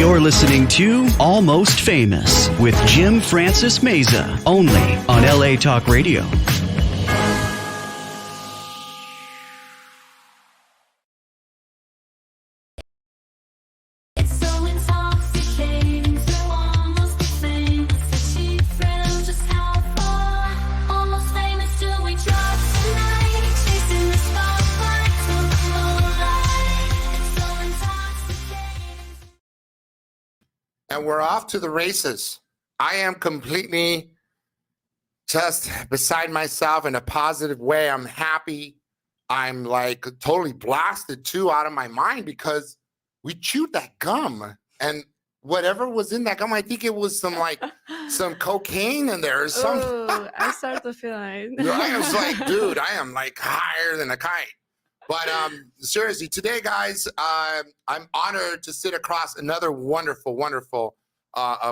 You're listening to Almost Famous with Jim Francis Meza, only on LA Talk Radio. And we're off to the races. I am completely just beside myself in a positive way. I'm happy. I'm like totally blasted too out of my mind because we chewed that gum and whatever was in that gum, I think it was some cocaine in there or something. Oh, I start to feel it. I was like, dude, I am like higher than a kite. But seriously, today, guys, I'm honored to sit across another wonderful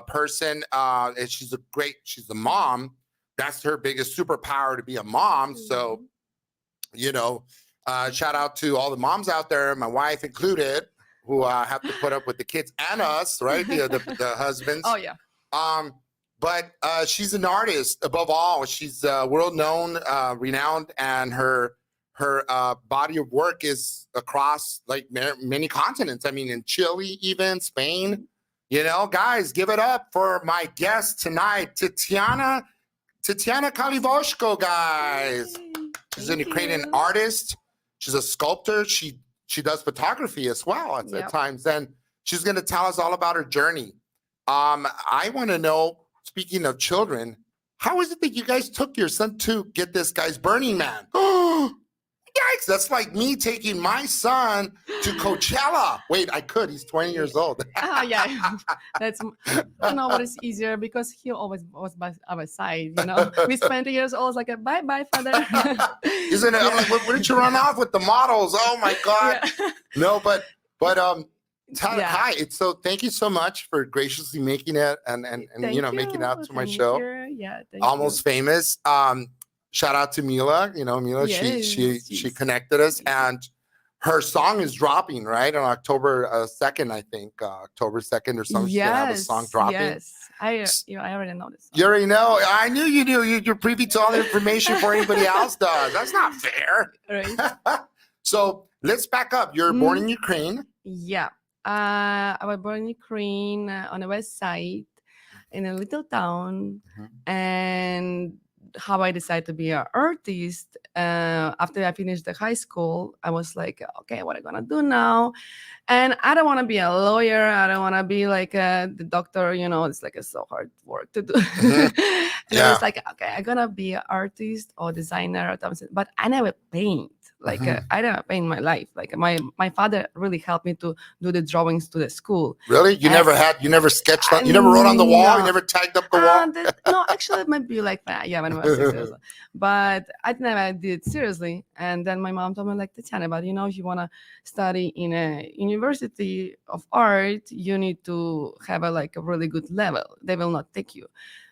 person. And she's a mom. That's her biggest superpower, to be a mom. Mm-hmm. So, shout out to all the moms out there, my wife included, who have to put up with the kids and us, right? The husbands. Oh, yeah. But she's an artist above all. She's world known, renowned, and her body of work is across like many continents. I mean, in Chile, even Spain, guys, give it up for my guest tonight, Tatiana Kalivoshko, guys. She's an Ukrainian artist. She's a sculptor. She does photography as well at times. And she's going to tell us all about her journey. I want to know, speaking of children, how is it that you guys took your son to get this guy's Burning Man? Yikes, that's like me taking my son to Coachella. Wait, I could. He's 20 years old. Yeah. That's, what is easier because he always was by our side, He's 20 years old. It's like, bye, father. Isn't it? I'm like, what did you run off with the models? Oh, my God. Yeah. No, but hi. So thank you so much for graciously making it and making it out to my show. Yeah, Almost Famous. Shout out to Mila. Mila, yes, she connected us, and her song is dropping right on October 2nd, I think. October 2nd or something. Yes, she's gonna have a song dropping. Yes, I already know this song. You already know. I knew you knew. You're privy to all the information before anybody else does. That's not fair. Right. So let's back up. You're born in Ukraine. Yeah. I was born in Ukraine on the west side in a little town, and how I decided to be an artist. After I finished the high school, I was like, okay, what am I gonna do now? And I don't want to be a lawyer. I don't want to be like the doctor. It's like a so hard work to do. And I was like, okay, I'm gonna be an artist or designer or something. But I never paint. Like I never paint in my life. Like my father really helped me to do the drawings to the school. Really? You never sketched on, you never wrote on the wall? No. You never tagged up the wall? No, actually it might be like that. Yeah, when I was 6 years old. But I never did it seriously. And then my mom told me like, Tatiana, but if you want to study in a university of art, you need to have a really good level. They will not take you.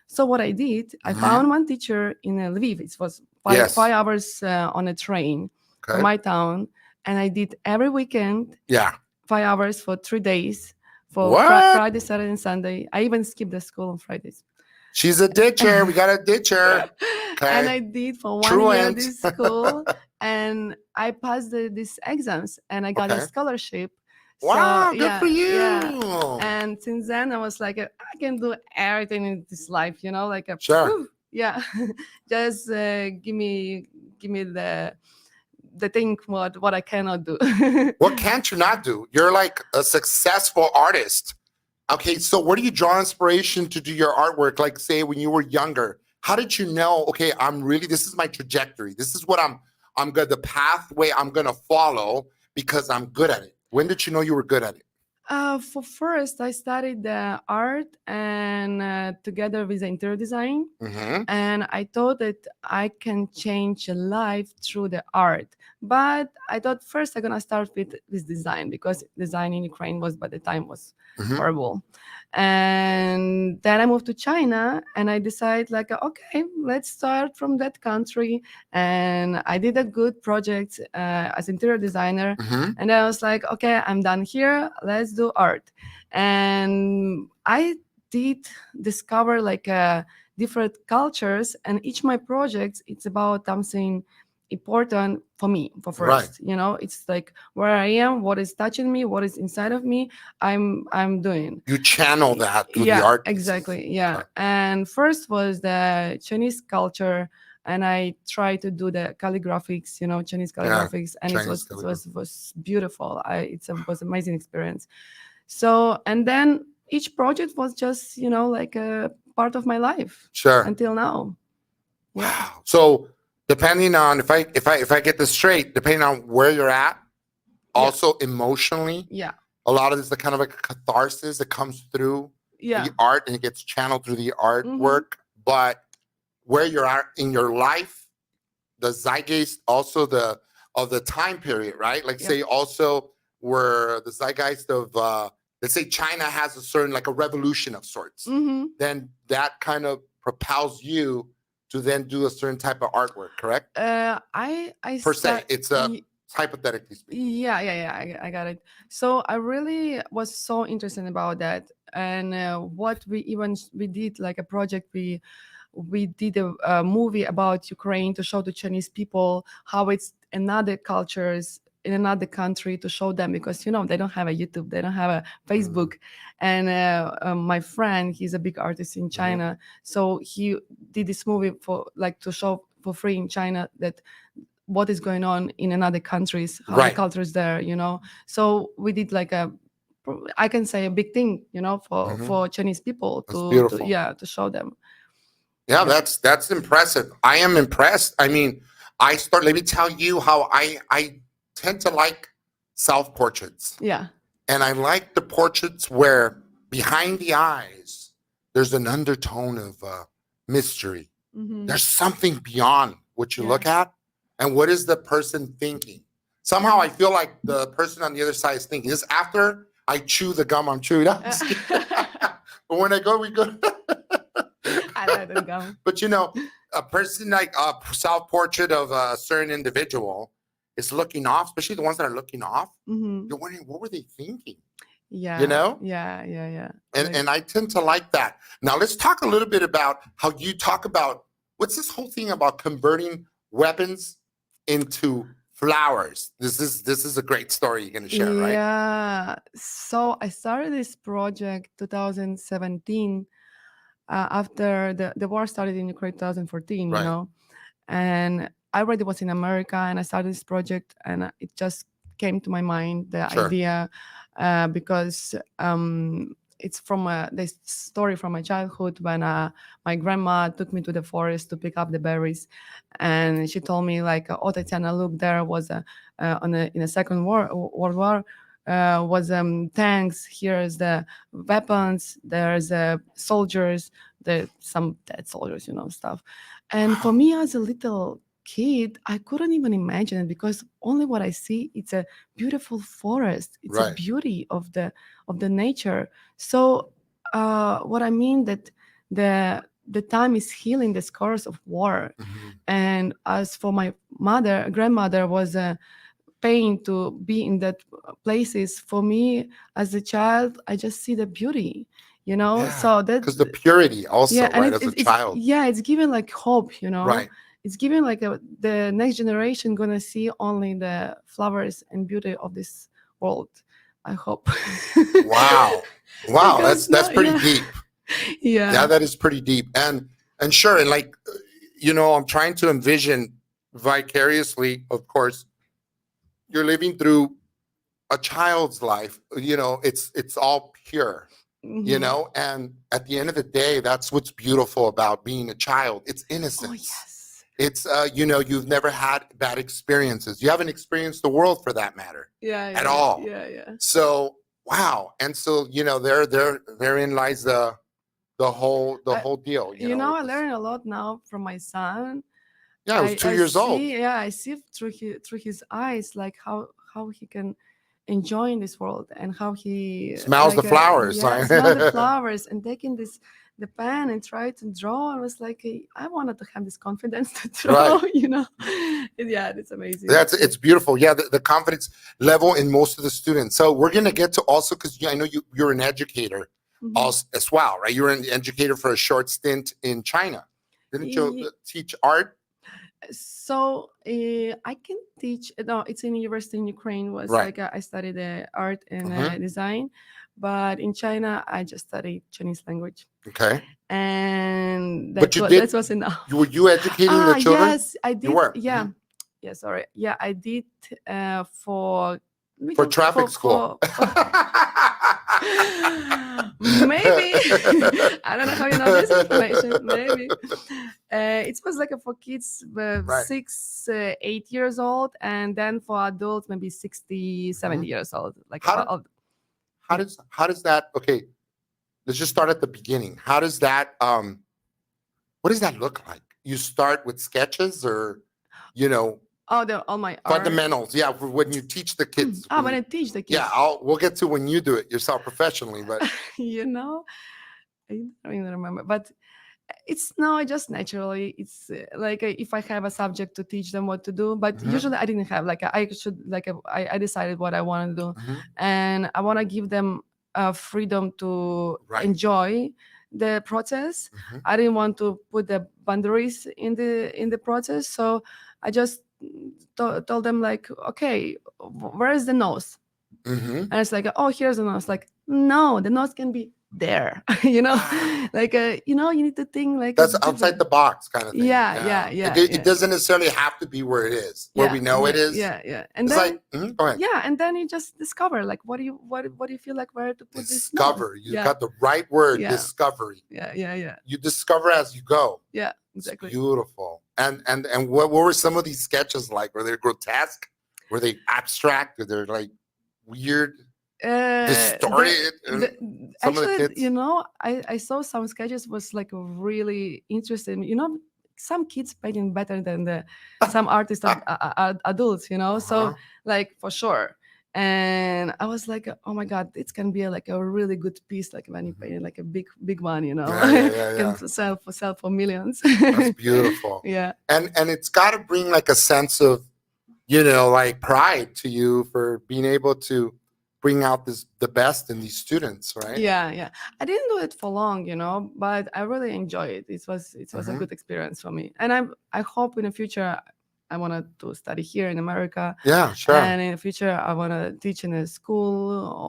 So what I did, I found one teacher in Lviv. It was 5 hours on a train. Okay. My town, and I did every weekend 5 hours for 3 days for Friday, Saturday, and Sunday. I even skipped the school on Fridays. She's a ditcher. We got a ditcher. Okay. And I did for 1 year this school, and I passed these exams, and I got a scholarship. Wow, so, good for you. Yeah. And since then, I was like, I can do everything in this life, Sure. Yeah, just give me the thing what I cannot do. What can't you not do? You're like a successful artist. Okay, so where do you draw inspiration to do your artwork? Like say when you were younger, how did you know, okay, this is my trajectory. This is what I'm good, the pathway I'm gonna follow because I'm good at it. When did you know you were good at it? For first, I studied art and together with interior design. And I thought that I can change a life through the art. But I thought first I'm going to start with design because design in Ukraine by the time was horrible. And then I moved to China and I decided okay, let's start from that country. And I did a good project as interior designer. And I was like, okay, I'm done here. Let's do art. And I did discover like different cultures, and each my projects, it's about something important for me for Right. first, it's like where I am, what is touching me, what is inside of me, I'm doing. You channel that through the Yeah, art pieces. exactly. Yeah. Okay. And first was the Chinese culture, and I tried to do the calligraphics, Chinese Yeah, calligraphics, and Chinese it calligraphy. was beautiful. Was amazing experience. So, and then each project was just, like a part of my life Sure. until now. Yeah. Wow. So depending on if I get this straight, depending on where you're at, also emotionally, Yeah. a lot of this is the kind of like a catharsis that comes through Yeah. the art and it gets channeled through the Mhm. artwork. But where you're at in your life, the zeitgeist also of the time period, right? Like Yep. say also where the zeitgeist of let's say China has a certain like a revolution of sorts, Mhm. then that kind of propels you to then do a certain type of artwork, correct? I Per se, start. it's hypothetically speaking. Yeah. I got it. So I really was so interested about that, and what we did like a project. We did a movie about Ukraine to show the Chinese people how it's another cultures in another country, to show them, because they don't have a YouTube, they don't have a Facebook. And my friend, he's a big artist in China, so he did this movie for like to show for free in China that what is going on in another countries, how the Right. culture is there, So we did like I can say a big thing, for Chinese people That's to beautiful. to show them. Yeah, Yeah. that's impressive. I am impressed. I mean, let me tell you how I tend to like self-portraits. Yeah. And I like the portraits where behind the eyes there's an undertone of mystery. Mhm. There's something beyond what you Yeah. look at and what is the person thinking. Somehow I feel like the person on the other side is thinking this after I chew the gum I'm chewing. I'm just kidding. But when we go I like the gum. But a person like a self-portrait of a certain individual is looking off, especially the ones that are looking off. Mhm. You're wondering, what were they thinking? Yeah. You know? Yeah. And I tend to like that. Now let's talk a little bit about how you talk about what's this whole thing about converting weapons into flowers. This is a great story you're gonna share, right? Yeah. So I started this project 2017, after the war started in Ukraine 2014, Right. And I already was in America, and I started this project, and it just came to my mind, the Sure. idea, because it's from this story from my childhood, when my grandma took me to the forest to pick up the berries, and she told me like, "Oh, Tatiana, look, there was in the World War." Was tanks, here's the weapons, there's soldiers, some dead soldiers, stuff. And for me as a little kid, I couldn't even imagine it, because only what I see, it's a beautiful forest, it's a Right. beauty of the nature. So what I mean, that the time is healing the scars of war. And as for my grandmother was paying to be in that places, for me as a child, I just see the beauty, Yeah, so that, because the purity also, yeah, and right, as a child. it's given like hope, Right. it's given like the next generation gonna see only the flowers and beauty of this world, I hope. Wow. Wow, Because that's pretty yeah. deep. Yeah. Yeah, that is pretty deep. And sure, and like I'm trying to envision vicariously, of course, you're living through a child's life. It's all pure, Mhm. and at the end of the day, that's what's beautiful about being a child. It's Oh innocence. yes. It's you've never had bad experiences. You haven't experienced the world for that matter Yeah. at all. Yeah. So wow, and so therein lies the whole deal. I learn a lot now from my son. Yeah, I was 2 I years old. see, yeah, I see through his eyes, like how he can enjoying this world, and how he Smells the flowers. yeah, smell the flowers and taking this the pen and try to draw. I was like, I wanted to have this confidence to draw, Right. you know. Yeah, it's amazing. It's beautiful. Yeah, the confidence level in most of the students. So we're gonna get to also, because I know you're an educator Mhm. also as well, right? You were an educator for a short stint in China. Didn't you Ye- teach art? So I can teach. No, it's in university in Ukraine. Was Right. like I studied art and Mhm. design, but in China I just studied Chinese language, Okay. and But that's you what did. that was enough. Were you educating the children? Yes, I You did. were. Yeah, Mhm. yeah. Sorry. Yeah, I did for For little traffic school. for maybe. I don't know how you know this information. Maybe it was like for kids Right. 6 8 years old, and then for adults maybe 60 70 Mhm. years old, like How about how does that, okay, let's just start at the beginning. How does that what does that look like? You start with sketches, or you know, all my art. fundamentals. Yeah, for when you teach the kids. When I teach the kids. Yeah, we'll get to when you do it yourself professionally, but You know, I don't even remember, but it's now just naturally. It's like if I have a subject to teach them what to do, but Mhm. usually I didn't have like I should like I decided what I want to do, Mhm. and I want to give them freedom to Right. enjoy the process. Mhm. I didn't want to put the boundaries in the process, so I just told them like, okay, where is the nose? Mhm. And it's like, oh, here's the nose. Like, no, the nose can be there. You know, Ah, like you know, you need to think like that's outside different. the box kind of thing. Yeah, Yeah. yeah, yeah, It yeah, doesn't necessarily have to be where it is, where we yeah, know it yeah, is. yeah, yeah. And It's then like, go ahead. yeah, and then you just discover like what do you feel like where to put this nose? Discover. You Yeah, got the right word, yeah, discovery. yeah, yeah, yeah, You discover as you go. yeah. It's Exactly. beautiful. And what were some of these sketches like? Were they grotesque? Were they abstract? Were they like weird, distorted? Some of the Actually, kids. you know, I saw some sketches was like really interesting. You know, some kids painting better than the some artists adults. You know, so Uh-huh. like for sure. And I was like, oh my god, it can be like a really good piece, like when you Mhm. paint like a big one, you know, Yeah, yeah, yeah, can yeah. sell for millions. That's beautiful. Yeah. And it's got to bring like a sense of, like pride to you for being able to bring out the best in these students, right? Yeah, yeah. I didn't do it for long, you know, but I really enjoy it. It was a Mhm. good experience for me, and I hope in the future I wanted to study here in America, Yeah, sure. and in the future I want to teach in a school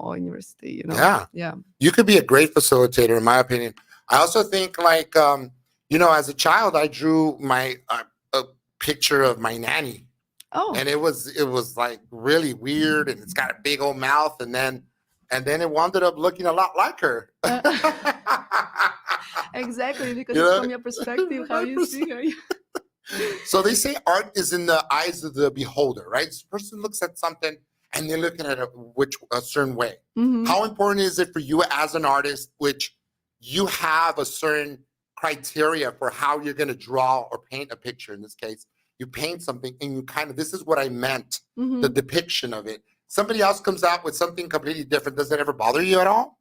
or university. You know. Yeah. Yeah. You could be a great facilitator, in my opinion. I also think, like, as a child, I drew my a picture of my nanny, Oh. and it was like really weird, and it's got a big old mouth, and then it wound up looking a lot like her. Exactly, because You it's know? from your perspective how you see her. So they say art is in the eyes of the beholder, right? This person looks at something and they're looking at it a certain way. Mhm. How important is it for you as an artist, which you have a certain criteria for how you're going to draw or paint a picture? In this case, you paint something and you kind of, this is what I meant, the Mhm. depiction of it. Somebody else comes out with something completely different. Does it ever bother you at all?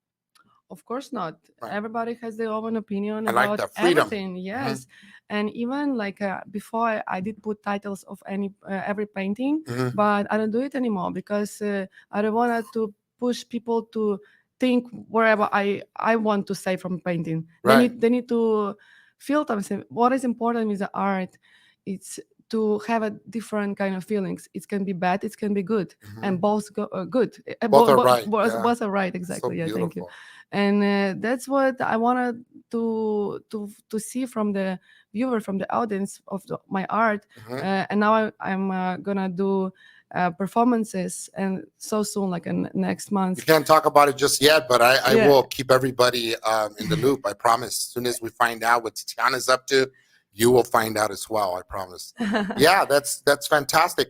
Of course not. Right. Everybody has their own opinion I like about that freedom. everything. Yes, and even like before, I did put titles of every painting, Mhm. but I don't do it anymore because I don't want to push people to think wherever I want to say from painting. Right. They need to feel something. What is important with the art, it's to have a different kind of feelings. It can be bad, it can be good, and Mhm. both good. Both are right. Yeah. Both are right. So Exactly. Yeah. Thank you. beautiful. And that's what I wanted to see from the viewer, from the audience of my art. Mhm. And now I'm gonna do performances, and so soon, like in next You month. can't talk about it just yet, but I Yeah. will keep everybody in the loop. I promise. As soon as we find out what Tatiana's up to, you will find out as well. I promise. Yeah, that's fantastic.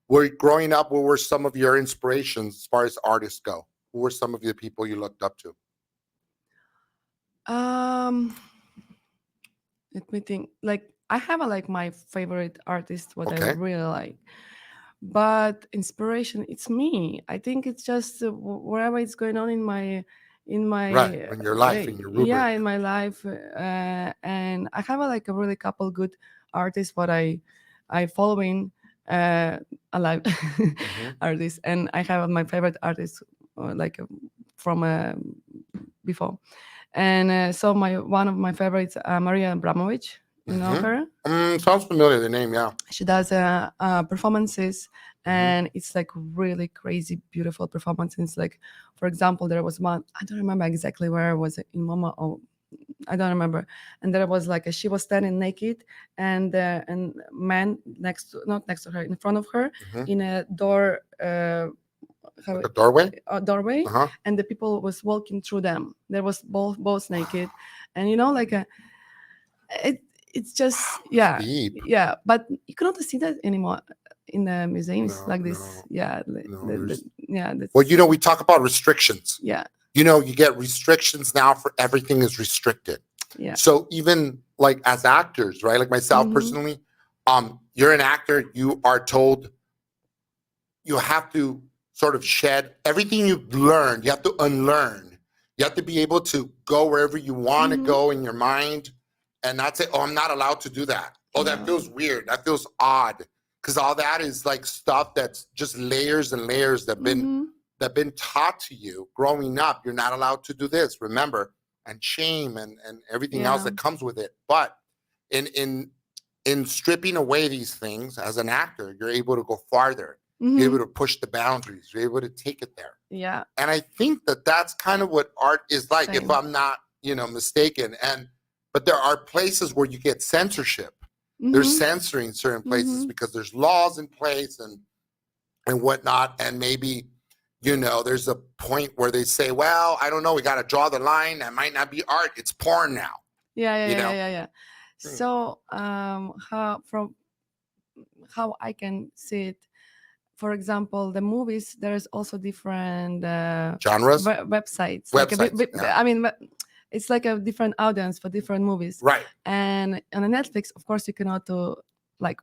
Were growing up, what were some of your inspirations as far as artists go? Who were some of the people you looked up to? um, Let me think. Like I have like my favorite artist, what I Okay. really like. but inspiration, it's me. I think it's just wherever it's going on in Right. my In your life, in your yeah, rubric. in my life, and I have like a really couple good artists what I following, uh alive Hmm. artists, and I have my favorite artists, like from before. And so my one of my favorites, Maria Abramovich, you know Hmm. her. Sounds familiar, the name, yeah. She does performances, Hmm. and it's like really crazy beautiful performances. Like, for example, there was one, I don't remember exactly where was it, in Mama, or I don't remember. And there was like she was standing naked, and man next to, not next to her, in front of her, Hmm. in a door, Like a doorway. a doorway, Uh-huh. and the people was walking through them. There was both naked, and like it it's just, yeah, Deep. yeah. But you cannot see that anymore in the museums No, like this. no, Yeah, no. There's yeah, well, that's, we talk about restrictions. yeah, You get restrictions now for everything is restricted. yeah. So even like as actors, right? Like myself Mm-hmm. personally, you're an actor, you are told you have to sort of shed everything you've learned, you have to unlearn. You have to be able to go wherever you want to Mm-hmm. go in your mind and not say, oh, I'm not allowed to do that. Oh, that No. feels weird. That feels odd. Because all that is like stuff that's just layers and layers Mm-hmm. that been taught to you growing up. You're not allowed to do this, remember, and shame and everything else Yeah. that comes with it. But in in in stripping away these things as an actor, you're able to go farther. You're Mm-hmm. able to push the boundaries. You're able to take it there. Yeah. And I think that that's kind of what art is like, if Same. I'm not, mistaken. And but there are places where you get censorship. They're Mm-hmm. censoring certain places Mm-hmm. because there's laws in place and whatnot. And maybe, there's a point where they say, well, I don't know, we got to draw the line. That might not be art. It's porn now, Yeah, yeah, you yeah, yeah, know? yeah, yeah. Hmm. So how I can see it, for example, the movies, there's also different Genres, websites, like a bit, websites. Yeah. I mean, it's like a different audience for different movies. Right. And on a Netflix, of course, you cannot do like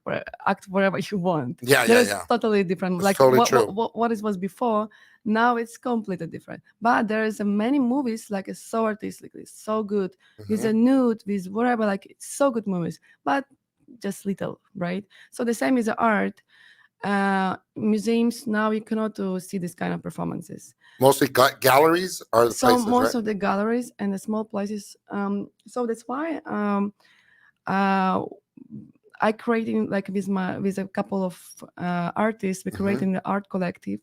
act wherever you want. Yeah, There yeah, is yeah. totally different, That's like totally true. what it was before. Now it's completely different, but there is many movies like so artistically, so good, with Hmm. a nude, with whatever, like it's so good movies, but just little, right? So the same is the art. Museums now you cannot see this kind of performances. Mostly galleries are the So places, most right? of the galleries and the small places. So that's why uh, I creating like with a couple of artists. We're Hmm. creating the art collective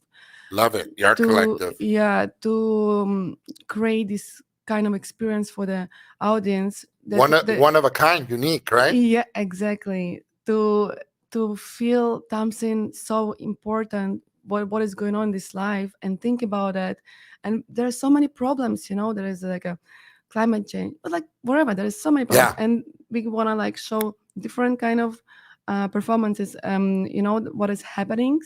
Love it. The art to, collective. yeah, to create this kind of experience for the audience that One of a kind, unique, right? yeah, exactly. To feel something so important, what is going on in this life, and think about it. And there are so many problems, there is like a climate change, but like wherever there is so many problems, Yeah. and we want to like show different kind of performances, what is happening.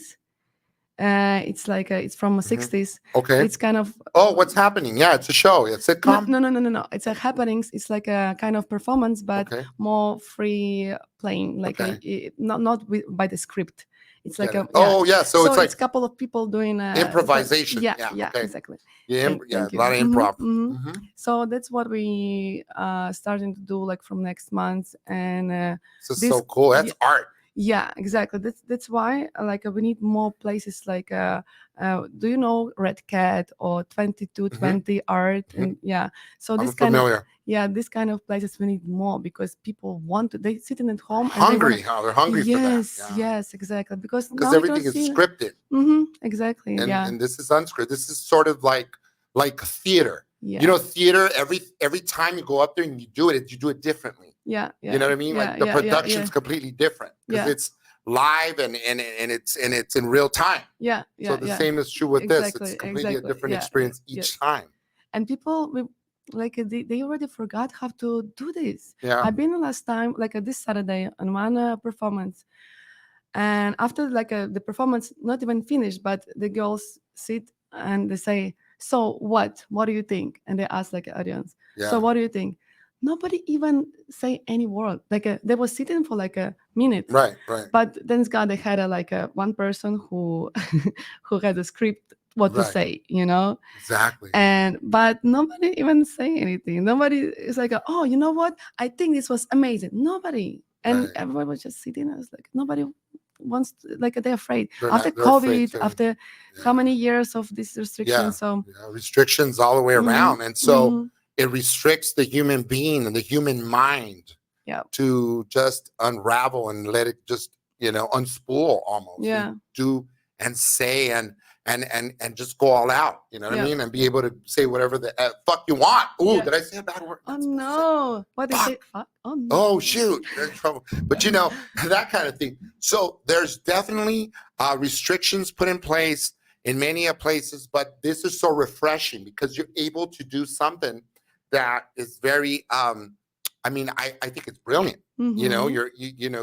It's like it's from the Hmm. 60s. Okay. It's kind of Oh, what's happening? Yeah, it's a show. It's a no, sitcom. no, no, no, no, no. It's a happenings. It's like a kind of performance, but Okay. more free playing. Like Okay. not by the script. It's like Get it. a, yeah. Oh, yeah. So So it's it's like a couple of people doing improvisation. yeah, Yeah. yeah, Okay. exactly. Yeah. Yeah. Thank A you. lot of improv. Hmm. So that's what we starting to do like from next month, and This is this so cool. yeah, That's art. yeah, exactly. That's why like we need more places like do you know Red Cat or Hmm. 2220 art, Hmm. and yeah. So I'm this kind of, familiar. yeah, this kind of places we need more, because people want to, they sitting at They're home and they want hungry. to, How they're hungry for that. yes, Yeah. yes, exactly, because Because now you cannot everything is see. scripted, Exactly, and yeah, this is unscripted. This is sort of like theater. yeah, Theater. Every time you go up there and you do it differently. yeah, You yeah, know what I mean? yeah, Like the yeah, yeah, yeah, production's completely different because yeah, it's live and it's in real time. yeah, So yeah, the yeah, same is true with this. It's exactly, completely a exactly, different yeah, experience each yes. time. And people like they already forgot how to do this. Yeah. I've been last time like this Saturday on one performance, and after like the performance not even finished, but the girls sit and they say, so what do you think? And they ask like audience, so Yeah. what do you think? nobody even say any word. Like they was sitting for like a minute. Right, right, But then God, they had one person who who had a script what to right. say, you know. Exactly. And but nobody even say anything. Nobody is like, oh, you know what? I think this was amazing. Nobody, and Right. everyone was just sitting. I was like, nobody wants to, like they're afraid They're after not. They're afraid COVID, to. after how Yeah. many years of these restrictions. So Yeah, restrictions all the way mhm, around, and so mhm, it restricts the human being and the human mind yeah, to just unravel and let it just unspool almost and yeah, do and say and just go all out. You know what I yeah, mean? And be able to say whatever the fuck you want. Ooh, yeah. did I say a bad word? Oh Not supposed to say. no! What they say? Fuck. Fuck! Oh no! Oh shoot, you're in trouble. But that kind of thing. So there's definitely restrictions put in place in many places, but this is so refreshing because you're able to do something that is very I mean, I think it's brilliant. Mhm.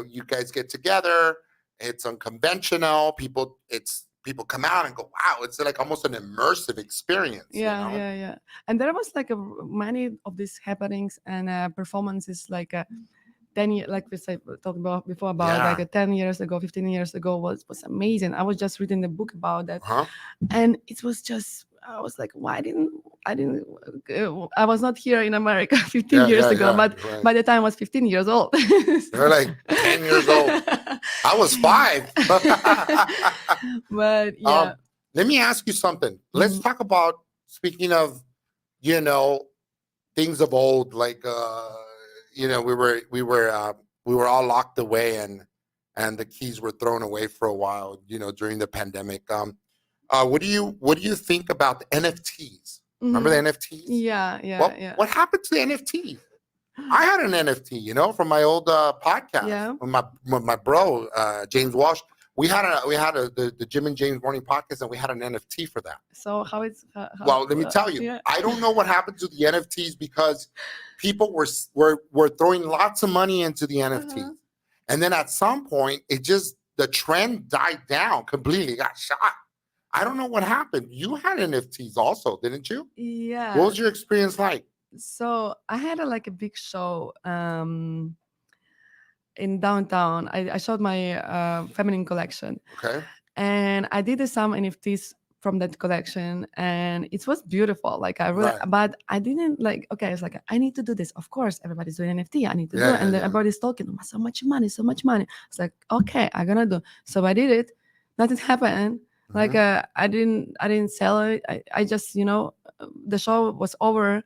You guys get together, it's unconventional, people come out and go, wow, it's like almost an immersive experience, Yeah, yeah, yeah. And there was like many of these happenings and performances like 10 years, like we said talked about before about like Yeah. 10 years ago, 15 years ago was amazing. I was just reading the book about that, Huh? and it was just I was like, why didn't I didn't I was not here in America 15 Yeah, years yeah, ago, yeah. but Right. by the time I was 15 years old. They're like 10 years old. I was 5. But yeah. Let me ask you something. Let's Mhm. talk about, speaking of, you know, things of old, like we were all locked away and the keys were thrown away for a while, during the pandemic. What do you think about the NFTs? Remember the Mhm. NFTs? Yeah, yeah, What yeah. what happened to the NFTs? I had an NFT, from my old podcast Yeah. with my bro James Walsh. We had the Jim and James Morning Podcast, and we had an NFT for that. So how it's Well, let me tell you, yeah. I don't know what happened to the NFTs because people were throwing lots of money into the NFTs, Uh-huh. and then at some point, the trend died down completely, got shot. I don't know what happened. You had NFTs also, didn't you? What Yeah. was your experience like? So I had like a big show in downtown. I showed my feminine collection, Okay, and I did some NFTs from that collection, and it was beautiful. Like I really, right? but I didn't like. Okay, it's like I need to do this. Of course, everybody's doing NFT. I need to do Yeah, it, yeah, and then yeah. everybody's talking. "Oh, so much money, so much money." It's like okay, I'm gonna do. So I did it. Nothing happened. Like Mhm. I didn't sell it. I just the show was over,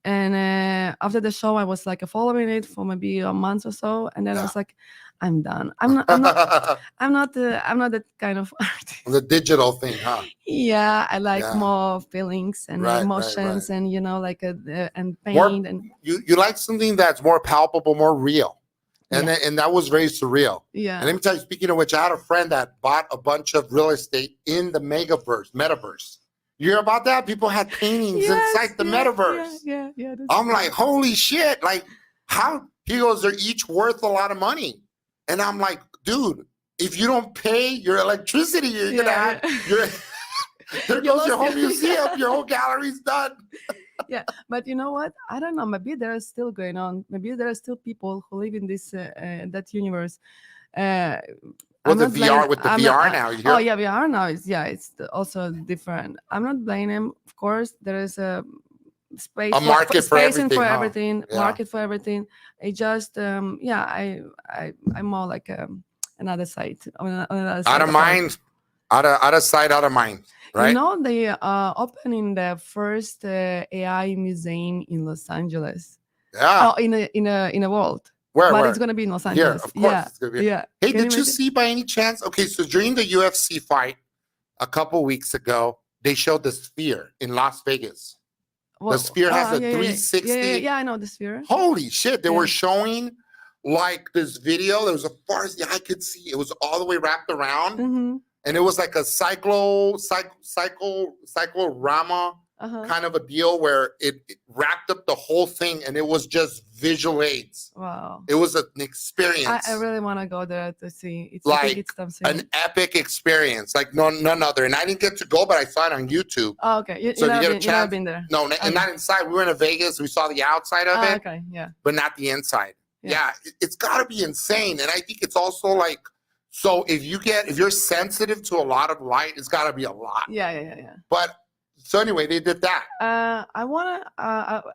and after the show I was like following it for maybe a month or so, and then I Yeah. was like, I'm done. I'm not that kind of The artist. digital thing, huh? Yeah, I like Yeah. more feelings and Right, right, right. emotions, and like and More pain and you like something that's more palpable, more real. And yeah, that was very surreal. And yeah, let me tell you, speaking of which, I had a friend that bought a bunch of real estate in the metaverse. You hear about that? People had paintings yes, inside the yeah, yeah, metaverse. yeah, yeah. That's I'm true. like, holy shit. Like, how? He goes, they're each worth a lot of money. And I'm like, dude, if you don't pay your electricity, you're gonna Yeah, have yeah. your there You goes your lost whole your museum, yeah. your whole gallery's done. Yeah, but you know what? I don't know. Maybe there is still going on. Maybe there are still people who live in this that universe. Uh, Well, I'm the not blaming. VR with the I'm not. VR now, you Oh hear? yeah, we are now. It's also different. I'm not blaming him. Of course, there is a A market for space and for everything, huh? everything, Yeah. market for everything. It just yeah, I'm more like another side on another Out side of of art. mind, out of sight, out of mind, right? They are opening the first AI museum in Los Angeles. Yeah. Oh, in a world, Where, but it's where? gonna be in Los Here, Angeles. of course Yeah, it's gonna be. yeah. Hey, Can you did you imagine? see by any chance? Okay, so during the UFC fight a couple weeks ago, they showed the Sphere in Las Vegas. The Well, Sphere has a yeah, yeah, yeah, yeah, 360. yeah. I know the sphere. Holy shit! They were Yeah. showing like this video that was as far as the eye could see. It was all the way wrapped around, Mm-hmm. and it was like a cyclorama kind of a deal where it wrapped up the whole thing, and it was just visual aids. Wow. It was an experience. I really want to go there to see. I like think it's something. an epic experience, like none other. And I didn't get to go, but I saw it on YouTube. Oh, okay. So if you get a you've never chance, been there. no, and not inside. We were in Vegas. We saw the outside of it, Okay, yeah. but not the inside. Yeah, it's got to be insane. And I think it's also like, so if you're sensitive to a lot of light, it's got to be a lot. Yeah. But so anyway, they did that. I wanna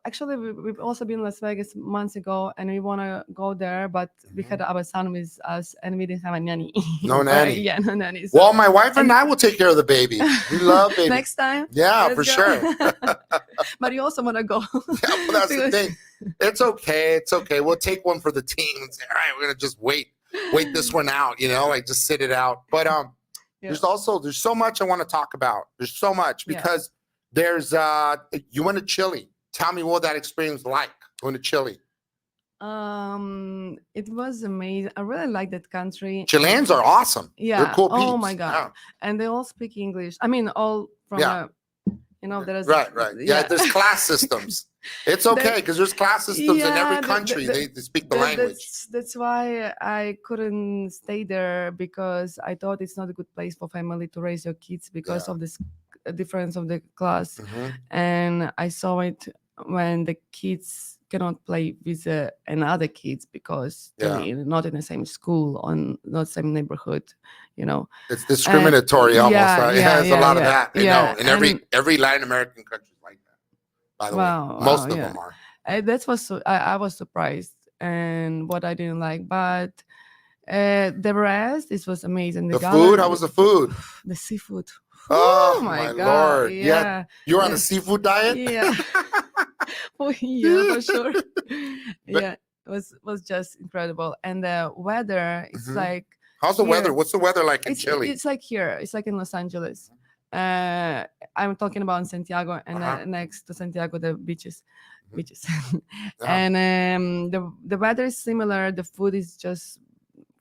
actually we've also been in Las Vegas months ago, and we wanna go there, but we had our son with us, and we didn't have a nanny. No nanny. Yeah, no nanny. So Well, my wife and I will take care of the baby. We love baby. next time. Yeah, let's for go. sure. But you also wanna go. Yeah, well, that's the thing. It's okay. It's okay. We'll take one for the team and say, all right, we're gonna just wait this one out. Like just sit it out. But there's so much I want to talk about. There's so much because there's you went to Chile. Tell me what that experience was like going to Chile. It was amazing. I really like that country. Chileans are awesome. Yeah. They're cool Oh peeps. my god. Yeah. And they all speak English. I mean, all from there's right. Yeah, there's class systems. It's okay because there's class systems in every country. They speak the language. That's why I couldn't stay there, because I thought it's not a good place for family to raise your kids because of this difference of the class. And I saw it when the kids cannot play with another kids because they're not in the same school, on not same neighborhood. It's discriminatory almost. It has a lot of that. In every Latin American country is like that. By the way, most of them are. I was surprised, and what I didn't like, but the rest, this was amazing. The food, how was the food? The seafood. Oh my God! Lord! Yeah, you're on a seafood diet. Yeah, for sure. It was just incredible, and the weather is like. How's the weather? What's the weather like in Chile? It's like here. It's like in Los Angeles. I'm talking about in Santiago, and next to Santiago, the beaches. And the weather is similar. The food is just,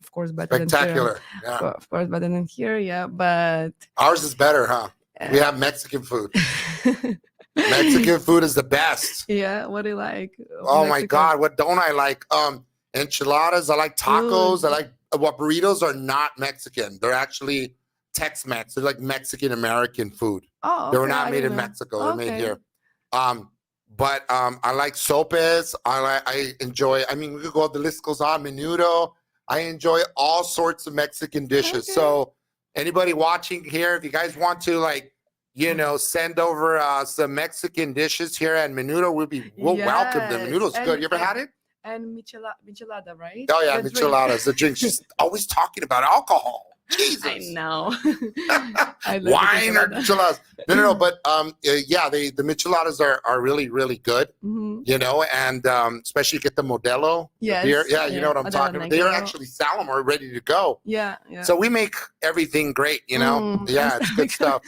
of course, better spectacular. Than here. Of course, better than here. Yeah, but ours is better, huh? We have Mexican food. Mexican food is the best. Yeah, what do you like? Oh my God, what don't I like? Enchiladas. I like tacos. I like burritos are not Mexican. They're actually Tex-Mex. They're like Mexican American food. Oh, they were not made in Mexico. They're made here. But I like sopes. I enjoy. I mean, we could go. The list goes on. Menudo. I enjoy all sorts of Mexican dishes. So anybody watching here, if you guys want to send over some Mexican dishes here at Menudo, we'll welcome them. Menudo's good. You ever had it? And michelada, right? Oh yeah, micheladas. The drink. She's always talking about alcohol. Jesus. I know. Wine or micheladas. No. But the micheladas are really, really good. And especially get the Modelo beer. Yeah, you know what I'm talking about. They're actually Salomon ready to go. Yeah. So we make everything great, Yeah, it's good stuff.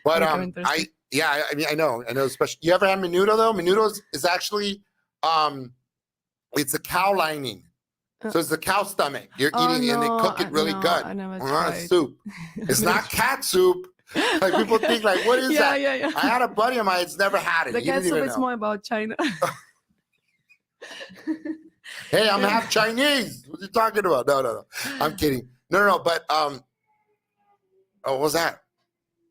But I mean, I know. Especially, you ever had menudo though? Menudo is actually it's a cow lining. So it's the cow stomach you're eating, and they cook it really good. I never tried. Soup. It's not cat soup. Like people think, like, what is that? Yeah. I had a buddy of mine that's never had it. The cat soup is more about China. Hey, I'm half Chinese. What are you talking about? No. I'm kidding. No. But what was that?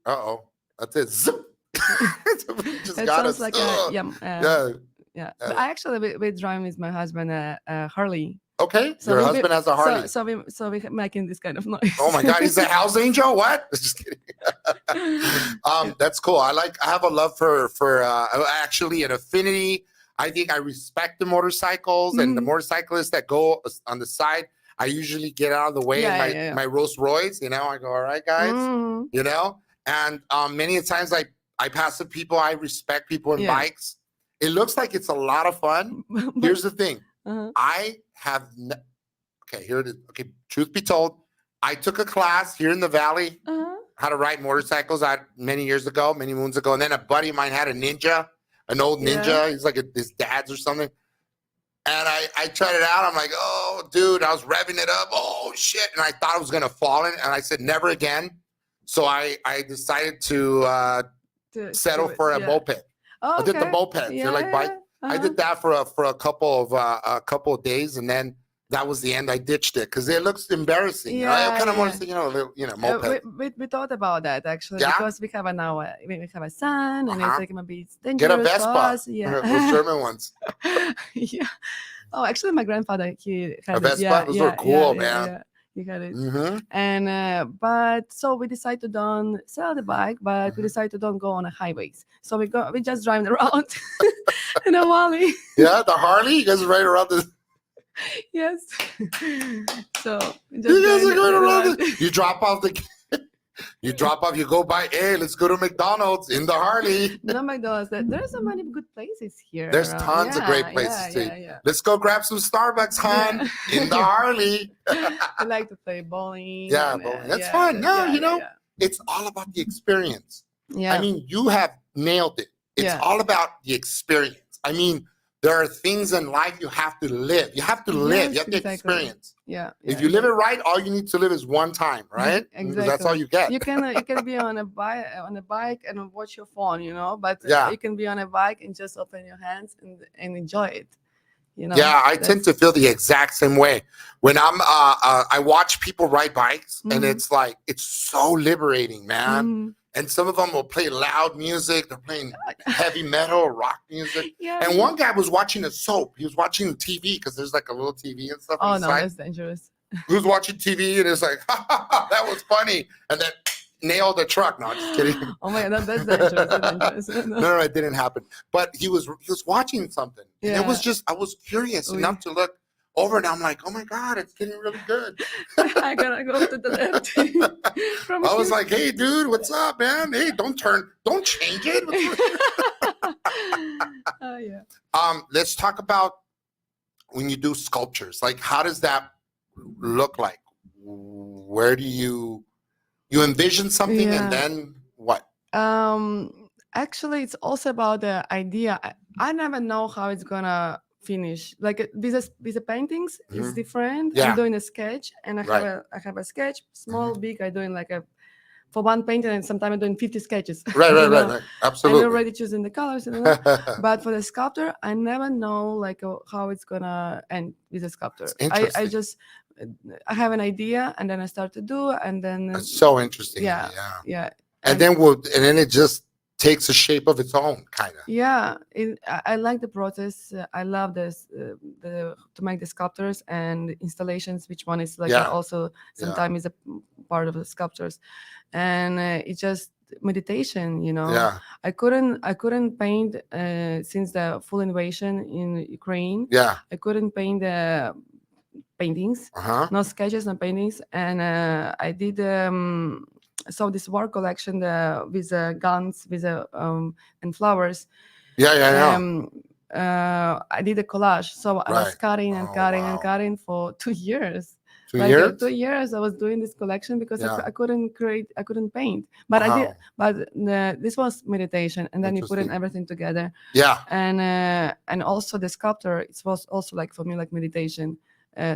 That's it. Zip. Just it got sounds us. like yeah. But I actually we driving with my husband Harley. Okay, so your husband has a Harley. So we're making this kind of noise. Oh my God, he's a house angel. What? Just kidding. That's cool. I have a love for actually an affinity. I think I respect the motorcycles and the motorcyclists that go on the side. I usually get out of the way in my Rolls Royce. I go, all right, guys. And many times I pass the people. I respect people in bikes. It looks like it's a lot of fun. Here's the thing. I have here it is. Okay, truth be told, I took a class here in the Valley how to ride motorcycles many moons ago, and then a buddy of mine had a Ninja, an old Ninja. He's like his dad's or something. And I tried it out. I'm like, oh, dude, I was revving it up. Oh shit! And I thought I was gonna fall in, and I said never again. So I decided to settle for a moped. Oh, I did the okay. mopeds. They're Yeah, like bike. yeah. I did that for a couple of days, and then that was the end. I ditched it because it looks embarrassing. I Yeah, kind of want yeah. to say, We, moped. we thought about that actually Yeah, because we have we have a son and it's uh-huh. like maybe it's Get a dangerous for Vespa. us. Those Yeah. German ones. Yeah. Oh, actually, my grandfather he A had it. Vespa. Yeah, Those are yeah, yeah, cool, yeah, man. yeah. He had it. Mm-hmm. And but so we decided to don't sell the bike, but we Mhm. decided to don't go on a highways. So we just driving around in a valley. Yeah, the Harley. You guys are right around the. Yes. So we You just guys going are going around around. the. You drop off the. You drop off. You go by. Hey, let's go to McDonald's in the Harley. No McDonald's. There are so many good places here. There's around. tons of great places to eat. Yeah. Let's go grab some Starbucks, hon, Yeah. in the Harley. I like to play bowling. Yeah, and, bowling. That's yeah, fun. No, yeah. it's all about the experience. Yeah. I mean, you have nailed it. It's Yeah. all about the experience. I mean, there are things in life you have to live. You have to live. You Yes, have to exactly. experience. Yeah. If you live it right, all you need to live is one time, right? Because that's all Exactly. you get. You can be on a bike and watch your phone, but Yeah. you can be on a bike and just open your hands and enjoy it. Yeah, I tend to feel the exact same way. When I watch people ride bikes, and Mhm. it's like it's so liberating, man. Mhm. And some of them will play loud music. They're playing heavy metal or rock music. Yeah. And one guy was watching a soap. He was watching the TV because there's like a little TV and stuff. Oh on the no, side. that's dangerous. He was watching TV and it's like, that was funny. And then nailed the truck. No, I'm just kidding. Oh my god, that's dangerous. That's dangerous. No, it didn't happen. But he was watching something. And it was just, I was curious enough to look over and I'm like, oh my God, it's getting really good. I gotta go to the left. I was like, hey, dude, what's up, man? Hey, don't change it. Oh yeah. Let's talk about when you do sculptures. Like, how does that look like? Where do you envision something and then what? Actually, it's also about the idea. I never know how it's gonna finish. Like with the paintings, it's different. Yeah. I'm doing a sketch, and I have a sketch, small, big. I'm doing like for one painting, and sometimes I'm doing 50 sketches. Right. Absolutely. I'm already choosing the colors, but for the sculptor, I never know like how it's gonna end with the sculptor. I have an idea, and then I start to do, and then it's so interesting. Yeah. And then it just takes a shape of its own, kind of. Yeah, I like the process. I love this to make the sculptures and installations. Which one is like also sometimes is a part of the sculptures, and it's just meditation. Yeah. I couldn't paint since the full invasion in Ukraine. Yeah. I couldn't paint the paintings, no sketches, no paintings, and I did. So this war collection with guns with and flowers. Yeah. I did a collage, so I was cutting and cutting for 2 years. 2 years? 2 years I was doing this collection because I couldn't paint, but I did. But this was meditation, and then you put in everything together. Yeah. And also the sculptor, it was also like for me like meditation.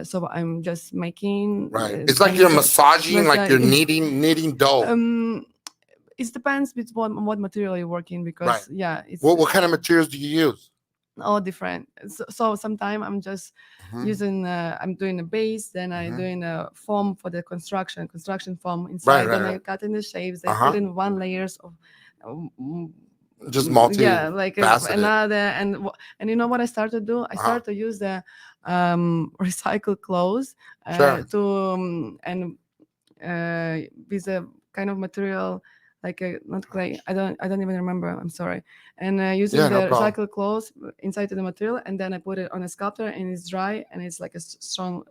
So I'm just making. It's like you're massaging, like you're kneading dough. It depends with what material you're working because it's what kind of materials do you use? All different. So sometimes I'm just using. I'm doing a base, then I'm doing a foam for the construction foam inside. Then I cut in the shapes. I put in one layers of. Just multi. Yeah, like another, and you know what I started to do? I started to use the recycled clothes to and with a kind of material like not clay. I don't even remember. I'm sorry. And using the recycled clothes inside the material, and then I put it on a sculptor, and it's dry, and it's like a strong.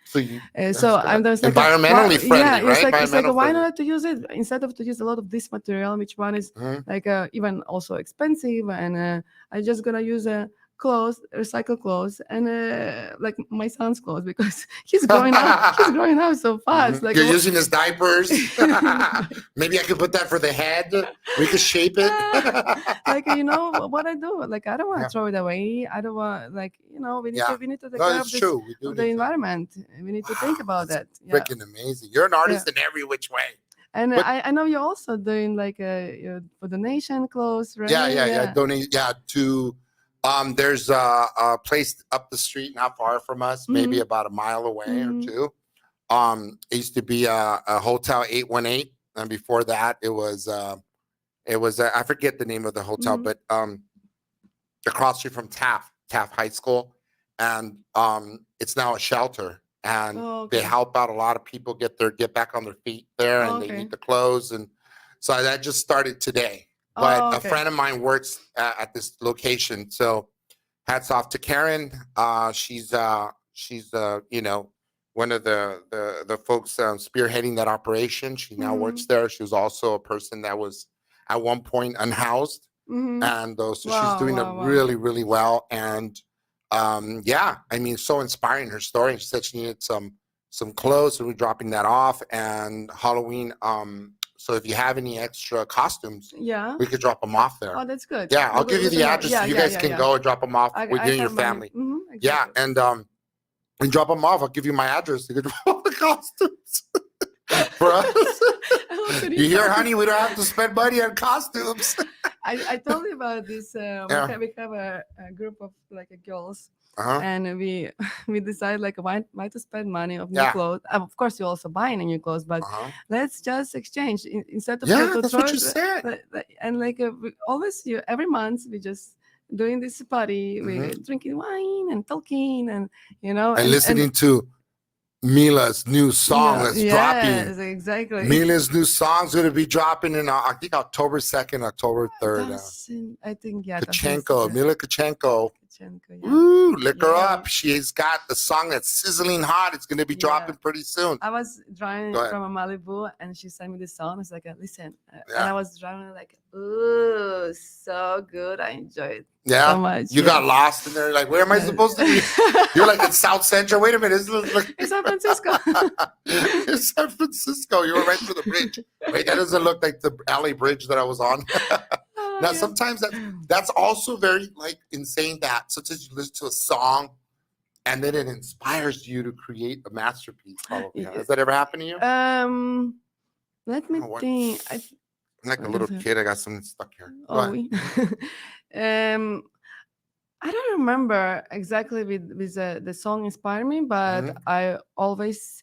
So I'm just like environmentally friendly, right? It's like why not to use it instead of to use a lot of this material, which one is like even also expensive, and I just gonna use a recycled clothes, and like my son's clothes because he's growing up. He's growing up so fast. Like you're using his diapers. Maybe I could put that for the head. We could shape it. Like what I do. Like I don't want to throw it away. I don't want we need to take care of the environment. We need to think about that. Freaking amazing. You're an artist in every which way. And But I know you're also doing like for donation clothes, right? yeah. Donate, to. There's a place up the street, not far from us, maybe Mhm. about a mile away or Mhm. two. It used to be a Hotel 818, and before that, it was I forget the name of the hotel, Mhm. but across street from Taft High School, and it's now a shelter, and Oh, they okay. help out a lot of people get back on their feet there, Oh, and they okay. need the clothes, and so that just started today. But Oh, a okay. friend of mine works at this location, so hats off to Karen. She's one of the folks spearheading that operation. She now works Mhm. there. She was also a person that was at one point unhoused, Mhm. and so she's Wow, doing it wow, wow. really, really well. And yeah, I mean, so inspiring her story. She said she needed some clothes, so we're dropping that off. And Halloween. So if you have any extra costumes, Yeah. we could drop them off there. Oh, that's good. Yeah, I'll give you Good the to know. address so Yeah, you yeah, guys yeah, can yeah. go and drop them off with I you and your have my family. Yeah, exactly. and drop them off. I'll give you my address. You can drop all the costumes for us. How could You hear, tell me? honey? We don't have to spend money on costumes. I told you about this. Yeah. We have a group of like girls, Uh-huh. and we we decide like why to spend money of new Yeah. clothes. Of course, you also buying a new clothes, but Uh-huh. let's just exchange instead of Yeah, to that's throw what you it. said. And like we always, every month we just doing this party. Hmm. We drinking wine and talking, and And listening to Mila's new song yeah, that's dropping. yes, exactly. Mila's new song's going to be dropping in, I think, October 2nd, October 3rd. I think that's Kachenko, Mila Kachenko. Kachenko, yeah. Woo, lick her Yeah. up. She's got the song that's sizzling hot. It's going to be Yeah. dropping pretty soon. I was driving Go ahead. from Malibu, and she sent me the song. I was like, listen, and Yeah. I was driving like, ooh, so good. I enjoyed Yeah. so much. You got lost in there. Like, where am I supposed to be? You're like in South Central. Wait a minute. This looks like in San Francisco. in San Francisco. You were right through the bridge. Wait, that doesn't look like the LA bridge that I was on. Now, Yeah. sometimes that's also very like insane that sometimes you listen to a song and then it inspires you to create a masterpiece. Probably. Has that ever happened to you? Let me what? think. I'm like a little kid. I got something stuck here. Go Oh, ahead. I don't remember exactly with the song inspired me, but Mhm. I always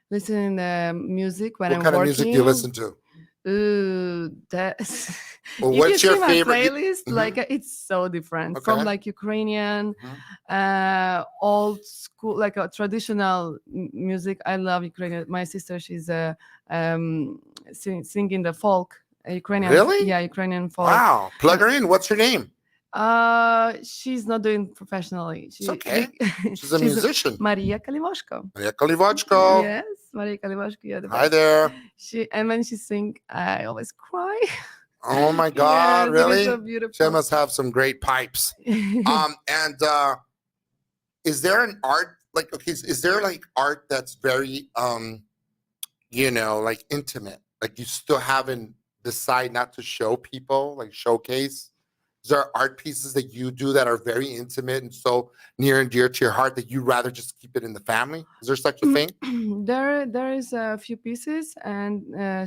listen the music when What I'm kind working. of music do you listen to? Ooh, that's Well, if you what's your see my favorite? playlist, Mhm. like it's so different from Okay. like Ukrainian, Mhm. old school, like a traditional music. I love Ukrainian. My sister, she's singing the folk, Ukrainian. Really? Yeah, Ukrainian folk. Wow. Plug her in. What's her name? She's not doing professionally. It's okay. She's a she's musician. Maria Kalivoshko. Maria Kalivoshko. Yes, Maria Kalivoshko. Yeah, the Hi best. there. And when she sing, I always cry. Oh my God! Yes, it Really? is so She beautiful. must have some great pipes. And is there an art like okay? Is there like art that's very like intimate? Like you still haven't decide not to show people, like showcase. Is there art pieces that you do that are very intimate and so near and dear to your heart that you'd rather just keep it in the family? Is there such a thing? There is a few pieces, and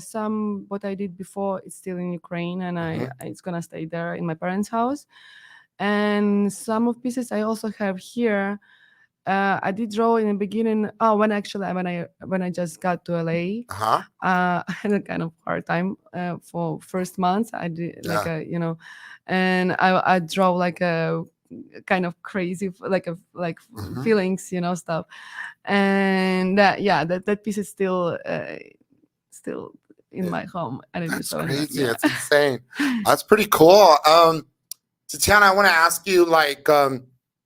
some what I did before is still in Ukraine, and it's gonna stay there in my parents' house. And some of pieces I also have here. I did draw in the beginning. Oh, when I just got to LA, Uh-huh. I had a kind of hard time for first months. I did like and I draw like a kind of crazy Mhm. feelings, stuff. And that piece is still in Yeah. my home, and it is That's so nice. crazy. Yeah. That's insane. That's pretty cool. Tatiana, I want to ask you, like,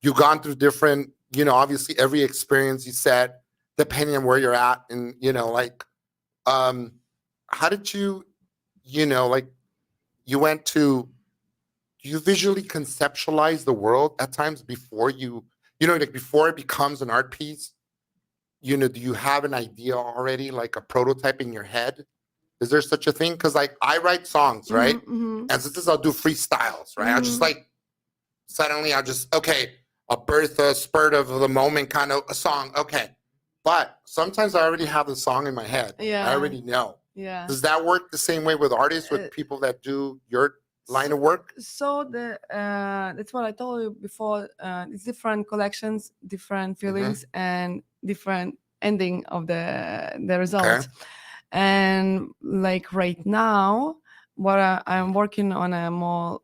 you've gone through different, obviously every experience you said, depending on where you're at, and like, how did you, like, you went to, do you visually conceptualize the world at times before like before it becomes an art piece? Do you have an idea already, like a prototype in your head? Is there such a thing? Because like I write songs, right? Mhm. And sometimes I'll do freestyles, right? I just like suddenly I'll birth a spurt of the moment kind of a song. Okay. But sometimes I already have the song in my head. Yeah. I already know. Yeah. Does that work the same way with artists, Uh, with people that do your line of work? so that's what I told you before. It's different collections, different Hmm. feelings, and different ending of the Okay. results. And like right now, what I'm working on a more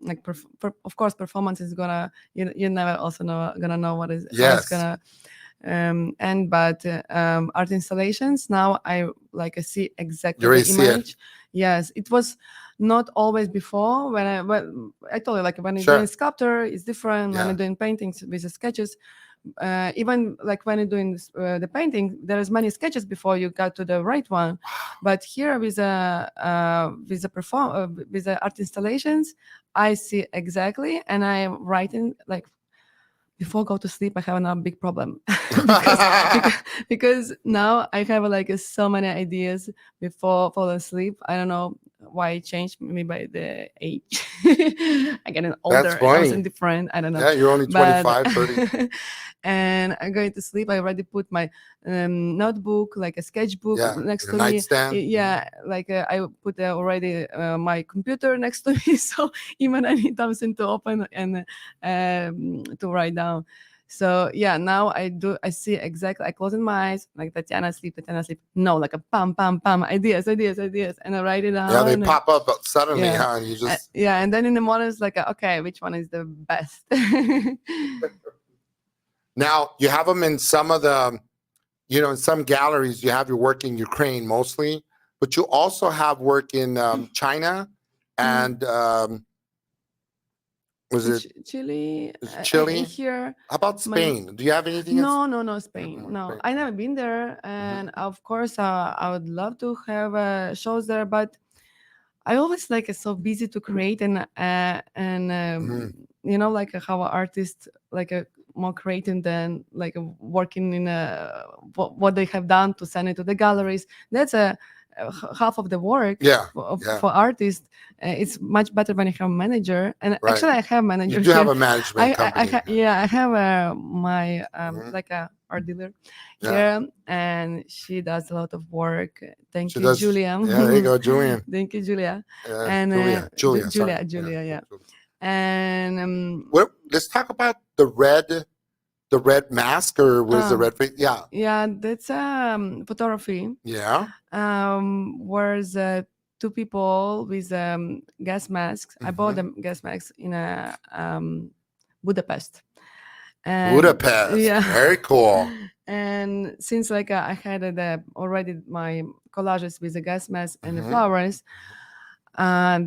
like of course performance is gonna, you never also know gonna know what is how it's Yes. gonna and but art installations now I see You exactly already the see it. image. Yes, it was not always before. When I told you, like when you're doing Sure. sculpture it's different, when Yeah. you're doing paintings with the sketches, even like when you're doing the painting, there's many sketches before you got to the right one. Wow. But here with the with the art installations, I see exactly, and I'm writing like before go to sleep. I have another big problem because, because because now I have like so many ideas before fall asleep. I don't know why it changed me by the age. I getting That's older, something funny. different. I don't know, Yeah, you're only but 25, 30. and I'm going to sleep. I already put my notebook, like a sketchbook, Yeah. next Your to me. nightstand. Yeah, like I put already my computer next to me, so even I need something to open and to write down. So yeah, now I see exactly. I closing my eyes, like Tatiana sleep, Tatiana sleep. No, like a pam, pam, pam, ideas, ideas, ideas, and I write it Yeah, they down. pop up suddenly, Yeah, huh? And you just yeah, and then in the morning it's like, okay, which one is the best? now you have them in some of the, in some galleries, you have your work in Ukraine mostly, but you also have work in China Mhm. and was In it Chile, in Chile? here, How about my Spain? Do you have anything in no, no, no, you have Spain. more No, Spain? I never been there, Hmm. and of course, I would love to have shows there, but I always like it's so busy to create and Hmm. like how an artist like a more creating than like working in what they have done to send it to the galleries. That's half of the work Yeah, yeah, for artists. It's much better when you have a manager, and right. actually I have You manager do have here. a management company. Yeah, I have my Hmm. like a art dealer Yeah, here, and she does a lot of work. Thank she you, does. Julia. Yeah, there you go, Julian. Thank you, Julia. And Julia. Sorry. Yeah. Julia, yeah. And Well, let's talk about the red mask, or what is the uh, red face? Yeah, yeah, that's photography. yeah. Whereas two people with gas masks. I bought Hmm. them gas masks in a Budapest, and Budapest, yeah. very cool. And since like I had already my collages with the gas mask and the Hmm. flowers,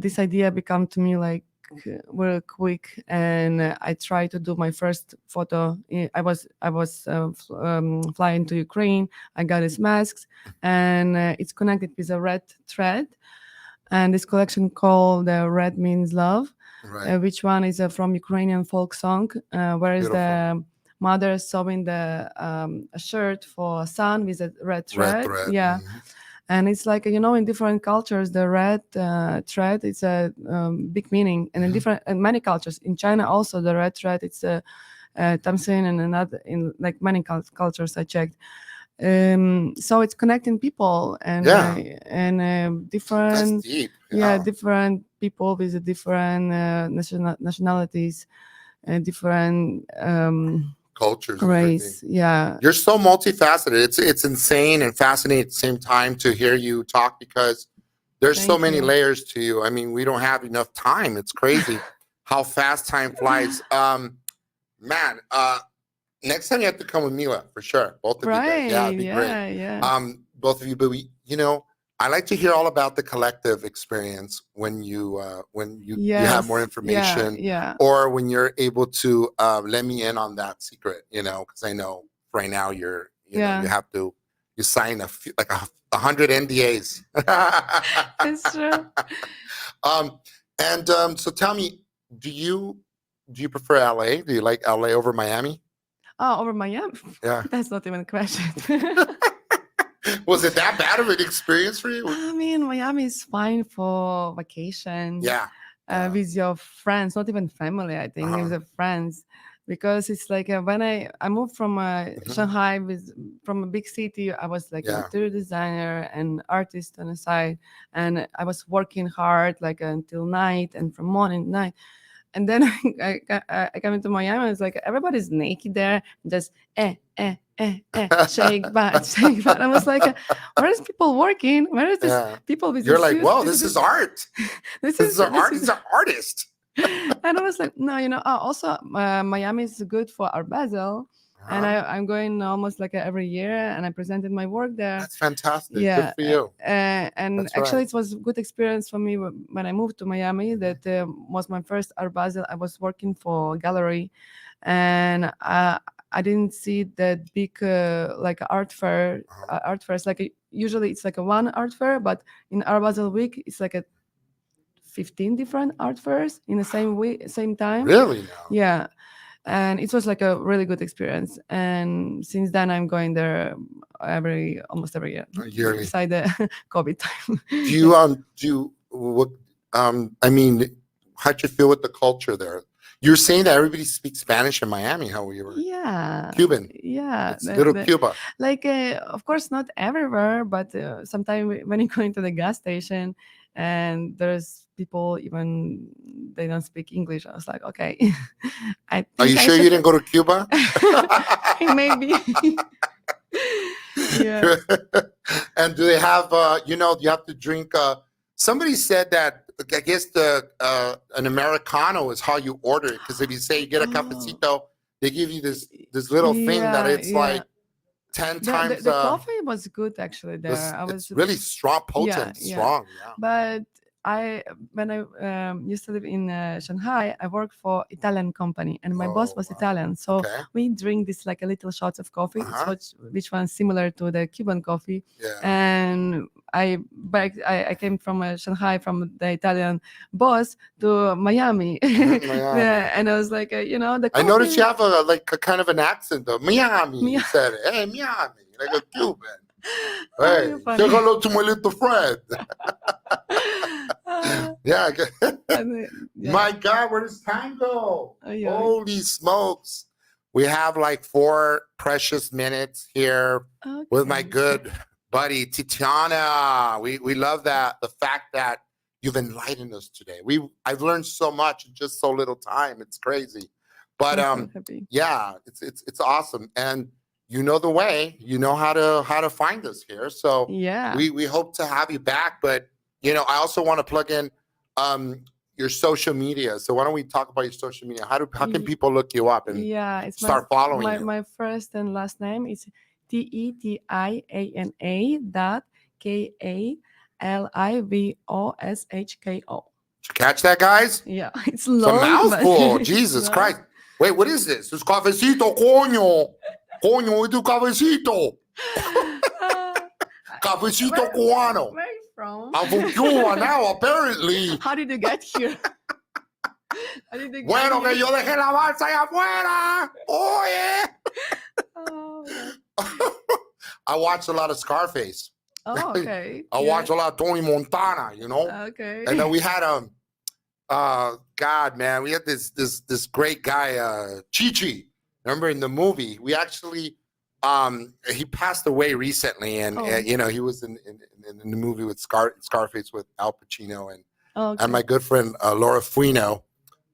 this idea became to me like very quick, and I tried to do my first photo. I was flying to Ukraine. I got his masks, and it's connected with a red thread, and this collection called Red Means Love, Right, which one is from Ukrainian folk song, where is beautiful. the mother sewing the a shirt for a son with a red Red thread. thread. Yeah, and it's like in different cultures the red thread it's a big meaning, and in Hmm. different in many cultures in China also the red thread it's a tamsin, and another in like many cultures I checked. So it's connecting people Yeah, and that's different, deep. yeah, Yeah, different people with different nationalities and different cultures and everything. race, yeah. You're so multifaceted. It's insane and fascinating at the same time to hear you talk, because there's so Thank many you. layers to you. I mean, we don't have enough time. It's crazy how fast time flies. Man, next time you have to come with Mila for sure. Both of you guys. Yeah, Right, it'd be great. yeah, yeah. Both of you, but I like to hear all about the collective experience when you have more Yes, yeah, information, yeah, or when you're able to let me in on that secret. Because I know right now you yeah. have to sign like 100 NDAs. It's true. um, and so tell me, do you prefer LA? Do you like LA over Miami? Oh, over Miami. Yeah. That's not even a question. Was it that bad of an experience for you? I mean, Miami is fine for vacation Yeah. Yeah. with your friends, not even family, I think, with Uh-huh. your friends. because it's like when I moved from Shanghai from a big city. I was like an Yeah. interior designer and artist on the side, and I was working hard like until night and from morning to night. And then I come into Miami. It's like everybody's naked there, just shake back, shake back. I was like, where is people working? Where is this Yeah. people with You're the like, shoes? whoa, this is art. This This is an art. is He's an artist. and I was like, no, also Miami is good for Art Basel, and Uh-huh. I'm going almost like every year, and I presented my work there. That's fantastic. Good Yeah, for you. and That's actually right. it was a good experience for me when I moved to Miami. That was my first Art Basel. I was working for a gallery, and I didn't see that big like art fair. Uh-huh. Art fairs like usually it's like a one art fair, but in Art Basel week it's like a 15 different art fairs in the same week, same time. Really now? Yeah, and it was like a really good experience. And since then, I'm going there almost every year, Yearly. beside the COVID time. Do you what I mean, how'd you feel with the culture there? You're saying that everybody speaks Spanish in Miami, how we were Yeah, Cuban. yeah. It's little Cuba. Like, of course, not everywhere, but sometimes when you go into the gas station and there's people even they don't speak English, I was like, okay, I Are you think I sure you should didn't go to Cuba? maybe. Yeah. And do they have you have to drink somebody said that I guess the an Americano is how you order it, because if you say you get a Oh. cafecito, they give you this little thing that Yeah, it's yeah. like 10 times The coffee was good actually there. I it's was really strong, potent, yeah. strong. Yeah. But when I used to live in Shanghai, I worked for Italian company, and my boss Oh, was wow. Italian. So Okay. we drink this like a little shots of coffee, Uh-huh. which one similar to the Cuban coffee. Yeah. And I came from Shanghai from the Italian boss to Miami. Miami. Yeah, and I was like, the I noticed you coffee. have a kind of an accent though. Miami. You Miami. said it. Hey, Miami, like a Cuban. Oh, Hey, you're say funny. hello to my little friend. Yeah. And, yeah. My God, where does time go? Yeah. Holy smokes. We have like 4 precious minutes here with my Okay. good buddy Tatiana. We love that, the fact that you've enlightened us today. I've learned so much in just so little time. It's crazy. But I'm so happy. yeah, it's awesome. And you know the way, you know how to find us here. So Yeah. we hope to have you back. But I also want to plug in your social media. So why don't we talk about your social media? How can people look you up and It's start following you? my first and last name is TETIANA.KALIVOSHKO. Did you catch that, guys? Yeah, it's It's a long. mouthful. But Jesus long. Christ. Wait, what is this? It's cafecito, coño. Coño, tu cafecito. Cafecito cubano. Where are you from? I'm from Cuba now, apparently. How did you get here? How did you get Bueno, que here? yo dejé la balsa allá afuera. Oye. Oh, I watched a lot of Scarface. okay. I watched a lot of Tony Montana, Okay. And then we had God, man, we had this great guy, Chi-Chi. Remember in the movie? We actually he passed away recently, and he was in the movie with Scarface with Al Pacino and my good friend Laura Fuino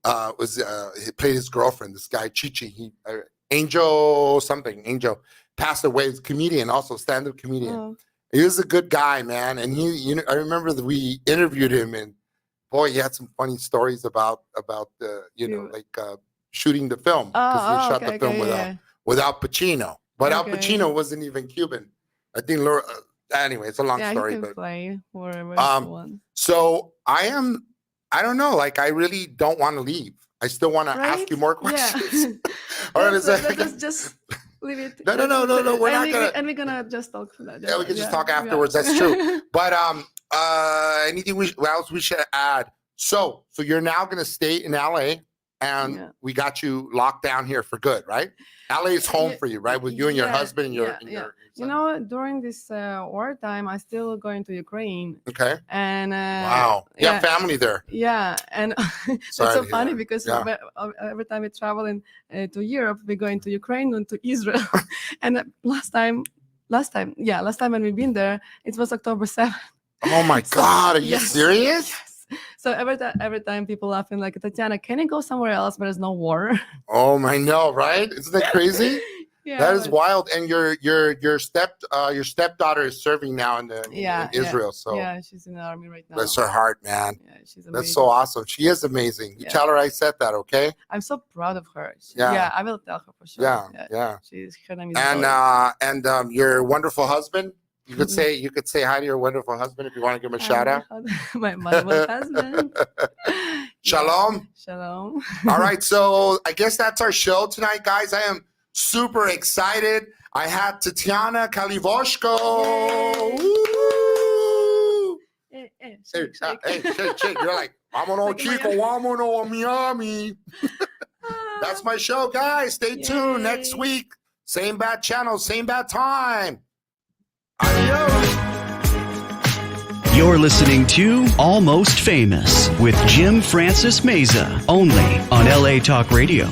he played his girlfriend. This guy Chi-Chi, Angel passed away. He's a comedian, also stand-up comedian. Oh. He was a good guy, man, and I remember that we interviewed him, and boy, he had some funny stories about the shooting the film, because he shot the film without Pacino. But Al Pacino wasn't even Cuban. I think Laura. Anyway, it's a long story. He can but play wherever he wants. So I don't know. Like, I really don't want to leave. I still want to ask you more questions. Yeah. Let's just leave it. No. We're not gonna. And we're gonna just talk. Yeah, we can just talk afterwards. That's true. But anything else we should add? So you're now gonna stay in LA. and Yeah. we got you locked down here for good, right? LA is home for you, right? With you and your Yeah, husband and your, yeah. You son. know, during this wartime, I still going to Ukraine, Okay. and Wow. You have family there. yeah, and it's Sorry so to hear funny that. because Yeah. every time we travel to Europe, we're going to Ukraine and to Israel. And last time when we've been there, it was October 7th. Oh my So, God, are you yes, serious? yes. So every time people laughing like, Tatiana, can you go somewhere else where there's no war? Oh my, no, right? Isn't that crazy? Yeah, That is but- wild. And your stepdaughter is serving now in Israel. So yeah, she's in the army right now. bless her heart, man. Yeah, she's amazing. That's so awesome. She is amazing. You Yeah. tell her I said that, okay? I'm so proud of her. Yeah. I will tell her for sure. Yeah. Her name is And Zoe. your wonderful husband. You could say hi to your wonderful husband if you want to give him a shout out. My husband. Shalom. Yeah. Shalom. All right, so I guess that's our show tonight, guys. I am super excited. I had Tatiana Kalivoshko. Woo! Shake, shake. Hey, shake. You're like, vámonos, chico, vámonos, Miami. That's my show, guys. Stay tuned next Yay. week. Same bad channel, same bad time. Adios. You're listening to Almost Famous with Jim Francis Meza, only on LA Talk Radio.